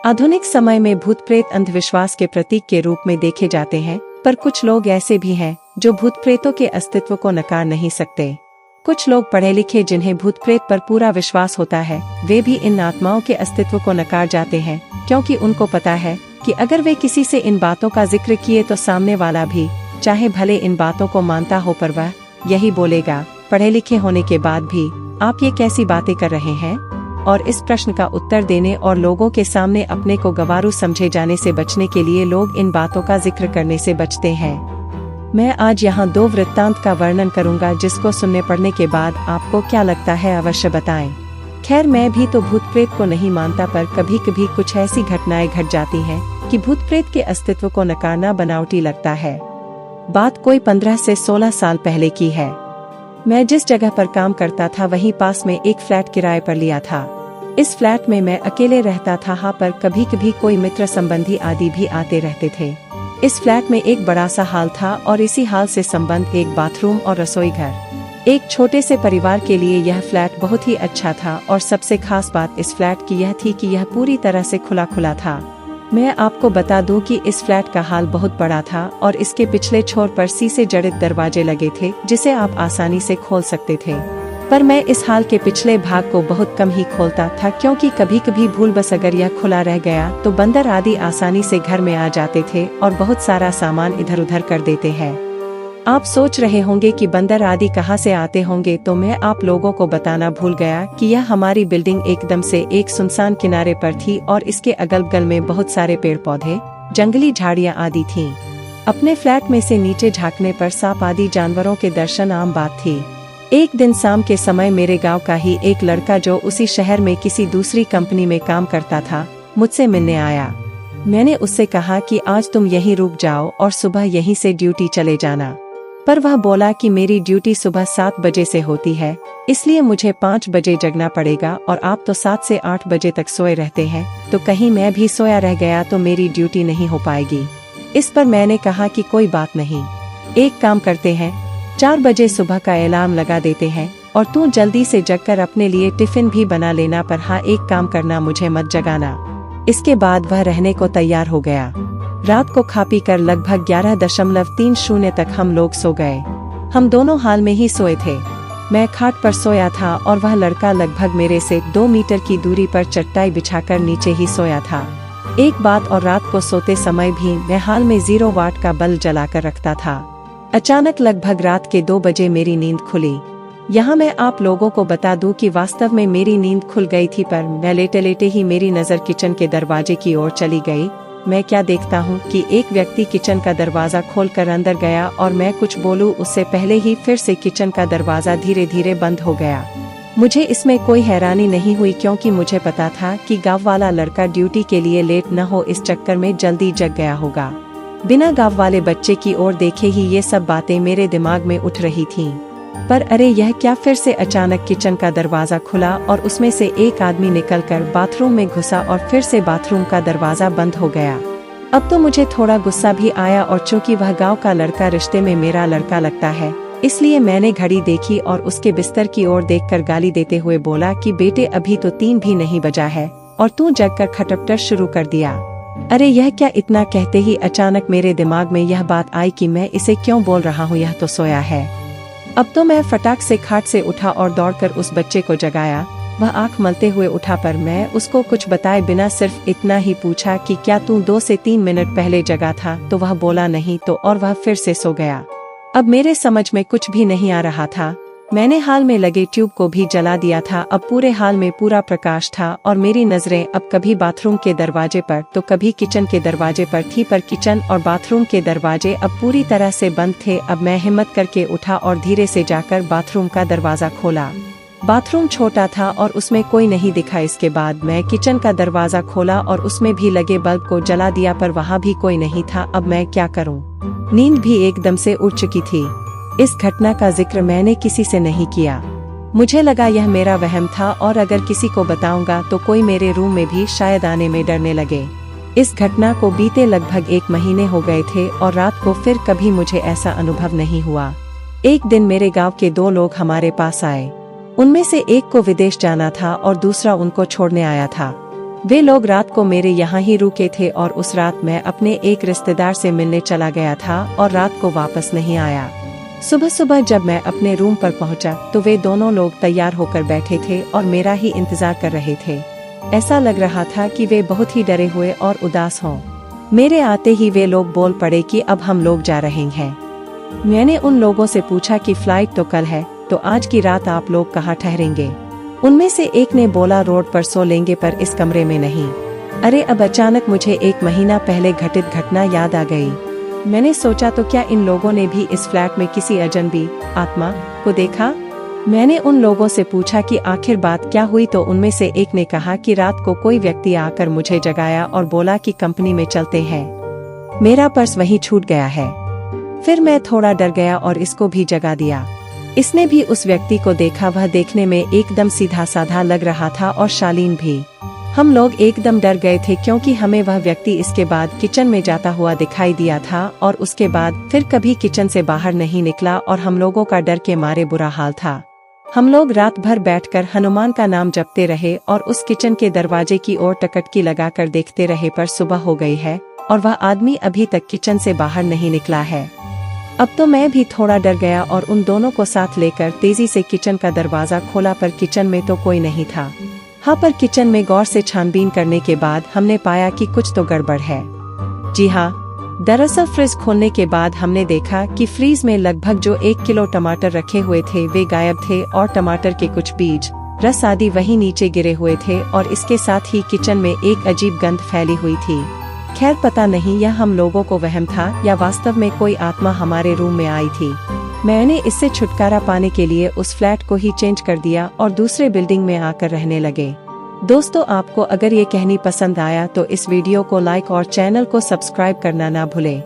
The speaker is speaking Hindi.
आधुनिक समय में भूत प्रेत अंधविश्वास के प्रतीक के रूप में देखे जाते हैं, पर कुछ लोग ऐसे भी हैं जो भूत प्रेतों के अस्तित्व को नकार नहीं सकते। कुछ लोग पढ़े लिखे जिन्हें भूत प्रेत पर पूरा विश्वास होता है, वे भी इन आत्माओं के अस्तित्व को नकार जाते हैं, क्योंकि उनको पता है कि अगर वे किसी से इन बातों का जिक्र किए तो सामने वाला भी, चाहे भले इन बातों को मानता हो, पर वह यही बोलेगा। पढ़े लिखे होने के बाद भी आप ये कैसी बातें कर रहे हैं? और इस प्रश्न का उत्तर देने और लोगों के सामने अपने को गंवारू समझे जाने से बचने के लिए लोग इन बातों का जिक्र करने से बचते हैं। मैं आज यहाँ 2 वृत्तांत का वर्णन करूँगा, जिसको सुनने पढ़ने के बाद आपको क्या लगता है अवश्य बताएं। खैर, मैं भी तो भूत प्रेत को नहीं मानता, पर कभी कभी कुछ ऐसी घटनाएं घट जाती हैं कि भूत प्रेत के अस्तित्व को नकारना बनावटी लगता है। बात कोई 15 से 16 साल पहले की है। मैं जिस जगह पर काम करता था वहीं पास में एक फ्लैट किराए पर लिया था। इस फ्लैट में मैं अकेले रहता था, हाँ, पर कभी कभी कोई मित्र संबंधी आदि भी आते रहते थे। इस फ्लैट में एक बड़ा सा हॉल था और इसी हॉल से संबंध एक बाथरूम और रसोई घर। एक छोटे से परिवार के लिए यह फ्लैट बहुत ही अच्छा था और सबसे खास बात इस फ्लैट की यह थी कि यह पूरी तरह से खुला खुला था। मैं आपको बता दूं कि इस फ्लैट का हॉल बहुत बड़ा था और इसके पिछले छोर पर शीशे जड़ित दरवाजे लगे थे, जिसे आप आसानी से खोल सकते थे। पर मैं इस हॉल के पिछले भाग को बहुत कम ही खोलता था, क्योंकि कभी कभी भूलवश अगर यह खुला रह गया तो बंदर आदि आसानी से घर में आ जाते थे और बहुत सारा सामान इधर उधर कर देते हैं। आप सोच रहे होंगे कि बंदर आदि कहाँ से आते होंगे, तो मैं आप लोगों को बताना भूल गया कि यह हमारी बिल्डिंग एकदम से एक सुनसान किनारे पर थी और इसके अगल बगल में बहुत सारे पेड़ पौधे, जंगली झाड़ियाँ आदि थीं। अपने फ्लैट में से नीचे झांकने पर सांप आदि जानवरों के दर्शन आम बात थी। एक दिन शाम के समय मेरे गांव का ही एक लड़का, जो उसी शहर में किसी दूसरी कंपनी में काम करता था, मुझसे मिलने आया। मैंने उससे कहा कि आज तुम यहीं रुक जाओ और सुबह यहीं से ड्यूटी चले जाना। पर वह बोला कि मेरी ड्यूटी सुबह 7 बजे से होती है, इसलिए मुझे 5 बजे जगना पड़ेगा और आप तो 7 से 8 बजे तक सोए रहते हैं, तो कहीं मैं भी सोया रह गया तो मेरी ड्यूटी नहीं हो पाएगी। इस पर मैंने कहा कि कोई बात नहीं, एक काम करते हैं, 4 बजे सुबह का अलार्म लगा देते हैं और तू जल्दी से जगकर अपने लिए टिफिन भी बना लेना, पर हाँ एक काम करना, मुझे मत जगाना। इसके बाद वह रहने को तैयार हो गया। रात को खा पी कर लगभग 11:30 तक हम लोग सो गए। हम दोनों हाल में ही सोए थे। मैं खाट पर सोया था और वह लड़का लगभग मेरे से 2 मीटर की दूरी पर चटाई बिछाकर नीचे ही सोया था। एक बात और, रात को सोते समय भी मैं हाल में 0 वाट का बल्ब जलाकर रखता था। अचानक लगभग रात के 2 बजे मेरी नींद खुली। यहाँ मैं आप लोगों को बता दूं कि वास्तव में मेरी नींद खुल गई थी, पर मैं लेटे लेटे ही मेरी नज़र किचन के दरवाजे की ओर चली गई। मैं क्या देखता हूँ कि एक व्यक्ति किचन का दरवाजा खोलकर अंदर गया और मैं कुछ बोलूँ उससे पहले ही फिर से किचन का दरवाजा धीरे धीरे बंद हो गया। मुझे इसमें कोई हैरानी नहीं हुई, क्योंकि मुझे पता था कि गाँव वाला लड़का ड्यूटी के लिए लेट न हो इस चक्कर में जल्दी जग गया होगा। बिना गाँव वाले बच्चे की ओर देखे ही ये सब बातें मेरे दिमाग में उठ रही थीं। पर अरे यह क्या, फिर से अचानक किचन का दरवाजा खुला और उसमें से एक आदमी निकलकर बाथरूम में घुसा और फिर से बाथरूम का दरवाजा बंद हो गया। अब तो मुझे थोड़ा गुस्सा भी आया, और चूंकि वह गांव का लड़का रिश्ते में मेरा लड़का लगता है, इसलिए मैंने घड़ी देखी और उसके बिस्तर की ओर देखकर गाली देते हुए बोला कि बेटे अभी तो 3 भी नहीं बजा है और तू जगकर खटपटर शुरू कर दिया। अरे यह क्या, इतना कहते ही अचानक मेरे दिमाग में यह बात आई कि मैं इसे क्यों बोल रहा हूँ, यह तो सोया है। अब तो मैं फटाक से खाट से उठा और दौड़कर उस बच्चे को जगाया। वह आंख मलते हुए उठा, पर मैं उसको कुछ बताए बिना सिर्फ इतना ही पूछा कि क्या तू 2 से 3 मिनट पहले जगा था, तो वह बोला नहीं, तो और वह फिर से सो गया। अब मेरे समझ में कुछ भी नहीं आ रहा था। मैंने हाल में लगे ट्यूब को भी जला दिया था। अब पूरे हाल में पूरा प्रकाश था और मेरी नजरें अब कभी बाथरूम के दरवाजे पर तो कभी किचन के दरवाजे पर थी, पर किचन और बाथरूम के दरवाजे अब पूरी तरह से बंद थे। अब मैं हिम्मत करके उठा और धीरे से जाकर बाथरूम का दरवाजा खोला। बाथरूम छोटा था और उसमें कोई नहीं दिखा। इसके बाद मैं किचन का दरवाजा खोला और उसमें भी लगे बल्ब को जला दिया, पर वहाँ भी कोई नहीं था। अब मैं क्या करूँ? नींद भी एकदम से उड़ चुकी थी। इस घटना का जिक्र मैंने किसी से नहीं किया। मुझे लगा यह मेरा वहम था और अगर किसी को बताऊंगा तो कोई मेरे रूम में भी शायद आने में डरने लगे। इस घटना को बीते लगभग 1 महीने हो गए थे और रात को फिर कभी मुझे ऐसा अनुभव नहीं हुआ। एक दिन मेरे गांव के 2 लोग हमारे पास आए। उनमें से एक को विदेश जाना था और दूसरा उनको छोड़ने आया था। वे लोग रात को मेरे यहाँ ही रुके थे और उस रात मैं अपने एक रिश्तेदार से मिलने चला गया था और रात को वापस नहीं आया। सुबह सुबह जब मैं अपने रूम पर पहुंचा तो वे दोनों लोग तैयार होकर बैठे थे और मेरा ही इंतजार कर रहे थे। ऐसा लग रहा था कि वे बहुत ही डरे हुए और उदास हों। मेरे आते ही वे लोग बोल पड़े कि अब हम लोग जा रहे हैं। मैंने उन लोगों से पूछा कि फ्लाइट तो कल है, तो आज की रात आप लोग कहाँ ठहरेंगे? उनमें से एक ने बोला रोड पर सो लेंगे पर इस कमरे में नहीं। अरे अब अचानक मुझे 1 महीना पहले घटित घटना याद आ गई। मैंने सोचा तो क्या इन लोगों ने भी इस फ्लैट में किसी अजनबी आत्मा को देखा? मैंने उन लोगों से पूछा कि आखिर बात क्या हुई, तो उनमें से एक ने कहा कि रात को कोई व्यक्ति आकर मुझे जगाया और बोला कि कंपनी में चलते हैं। मेरा पर्स वहीं छूट गया है। फिर मैं थोड़ा डर गया और इसको भी जगा दिया। इसने भी उस व्यक्ति को देखा। वह देखने में एकदम सीधा साधा लग रहा था और शालीन भी। हम लोग एकदम डर गए थे क्योंकि हमें वह व्यक्ति इसके बाद किचन में जाता हुआ दिखाई दिया था और उसके बाद फिर कभी किचन से बाहर नहीं निकला और हम लोगों का डर के मारे बुरा हाल था। हम लोग रात भर बैठकर हनुमान का नाम जपते रहे और उस किचन के दरवाजे की ओर टकटकी लगाकर देखते रहे, पर सुबह हो गई है और वह आदमी अभी तक किचन से बाहर नहीं निकला है। अब तो मैं भी थोड़ा डर गया और उन दोनों को साथ लेकर तेजी से किचन का दरवाजा खोला, पर किचन में तो कोई नहीं था। हाँ, पर किचन में गौर से छानबीन करने के बाद हमने पाया कि कुछ तो गड़बड़ है। जी हाँ, दरअसल फ्रिज खोलने के बाद हमने देखा कि फ्रीज में लगभग जो 1 किलो टमाटर रखे हुए थे वे गायब थे और टमाटर के कुछ बीज, रस आदि वहीं नीचे गिरे हुए थे और इसके साथ ही किचन में एक अजीब गंध फैली हुई थी। खैर पता नहीं यह हम लोगों को वहम था या वास्तव में कोई आत्मा हमारे रूम में आई थी। मैंने इससे छुटकारा पाने के लिए उस फ्लैट को ही चेंज कर दिया और दूसरे बिल्डिंग में आकर रहने लगे। दोस्तों, आपको अगर ये कहानी पसंद आया तो इस वीडियो को लाइक और चैनल को सब्सक्राइब करना ना भूलें।